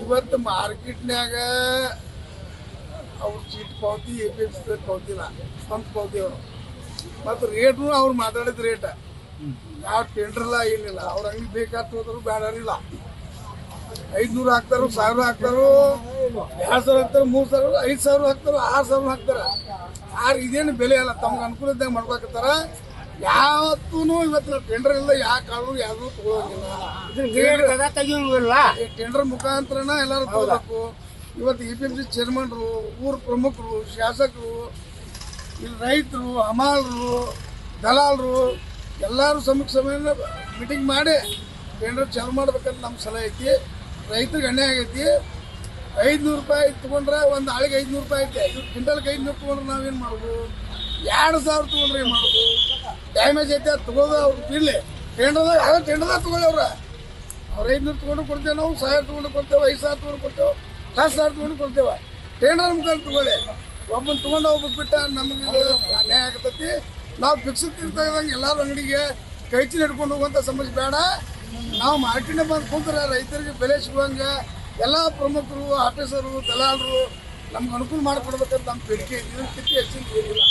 ಇವತ್ತು ಮಾರ್ಕೆಟ್ನ್ಯಾಗ ಅವ್ರು ಚೀಟ್ ಪಾವತಿ APMC ಪಾವತಿಲ್ಲ, ಸ್ವಂತ ಪಾವತಿ ಅವರು. ಮತ್ತು ರೇಟು ಅವ್ರು ಮಾತಾಡಿದ ರೇಟ್ ಯಾವ ಟೆಂಡರ್ ಇಲ್ಲ, ಏನಿಲ್ಲ. ಅವ್ರ ಅಂಗಡಿ ಬೇಕಾದ ಹೋದ್ರು ಬೇಡರಿಲ್ಲ. 500 ಹಾಕ್ತಾರೋ, 1000 ಹಾಕ್ತಾರೋ, 2000 ಹಾಕ್ತಾರೋ, 3000, 5000 ಹಾಕ್ತಾರೋ, 6000 ಹಾಕ್ತಾರ. ಇದೇನು ಬೆಲೆ ಅಲ್ಲ, ತಮ್ಗೆ ಅನುಕೂಲ ಇದ್ದಂಗೆ ಮಾಡ್ಬೇಕತ್ತಾರ. ಯಾವತ್ತೂ ಇವತ್ತು ನಾವು ಟೆಂಡರ್ ಇಲ್ಲ, ಯಾವ ಕಾಳು ಯಾವ್ದು ತಗೊಳಂಗಿಲ್ಲ. ಟೆಂಡರ್ ಮುಖಾಂತರನ ಎಲ್ಲರೂ ತಗೋಬೇಕು. ಇವತ್ತು APMC ಚೇರ್ಮನ್ರು, ಊರ ಪ್ರಮುಖರು, ಶಾಸಕರು, ಇಲ್ಲಿ ರೈತರು, ಹಮಾಲರು, ದಲಾಲರು ಎಲ್ಲರೂ ಸಮಯ ಮೀಟಿಂಗ್ ಮಾಡಿ ಟೆಂಡರ್ ಚಾಲು ಮಾಡ್ಬೇಕಂತ ನಮ್ಮ ಸಲಹೆ ಐತಿ. ರೈತರಿಗೆ ಅನ್ಯಾಯ ಆಗೈತಿ. 500 ರೂಪಾಯಿ ತೊಗೊಂಡ್ರೆ ಒಂದು ಆಳಿಗೆ 500 ರೂಪಾಯಿ ಐತೆ. ಕ್ವಿಂಟಲ್ಗೆ 500 ತೊಗೊಂಡ್ರೆ ನಾವೇನು ಮಾಡೋದು? 2000 ತೊಗೊಂಡ್ರೆ ಏನು ಮಾಡೋದು? ಡ್ಯಾಮೇಜ್ ಐತೆ, ಅದು ತಗೋದು ಅವ್ರು ಬಿಡಲಿ. ಟೆಂಡರ್ದಾಗ ತಗೊಳ್ಳಿ. ಅವ್ರು 500 ತೊಗೊಂಡು ಕೊಡ್ತೇವೆ, ನಾವು 1000 ತೊಗೊಂಡು ಕೊಡ್ತೇವೆ, 5000 ತೊಗೊಂಡು ಕೊಡ್ತೇವೆ, 10,000 ತೊಗೊಂಡು ಕೊಡ್ತೇವೆ. ಟೆಂಡರ್ ಮುಖಾಂತರ ತಗೊಳ್ಳಿ. ಒಬ್ಬನ ತೊಗೊಂಡು ಒಬ್ಬ ಬಿಟ್ಟ ನಮಗೆ ಅನ್ಯಾಯ ಆಗ್ತೈತಿ. ನಾವು ಫಿಕ್ಸ್ ತಿಂತಾಗ ಎಲ್ಲರೂ ಅಂಗಡಿಗೆ ಕೈಚಿ ಹಿಡ್ಕೊಂಡು ಹೋಗುವಂಥ ಸಮಸ್ಯೆ ಬೇಡ. ನಾವು ಮಾರ್ಕೆಟ್ನ ಬಂದು ಕುಂತ್ರೆ ರೈತರಿಗೆ ಬೆಲೆ ಸಿಗುವಂಗೆ ಎಲ್ಲ ಪ್ರಮುಖರು, ಆಫೀಸರು, ದಲಾಲರು ನಮ್ಗೆ ಅನುಕೂಲ ಮಾಡಿಕೊಡ್ಬೇಕಂತ ನಮ್ಮ ಬೇಡಿಕೆ. ಇದಕ್ಕಿಂತ ಹೆಚ್ಚಿನ ಏನಿಲ್ಲ.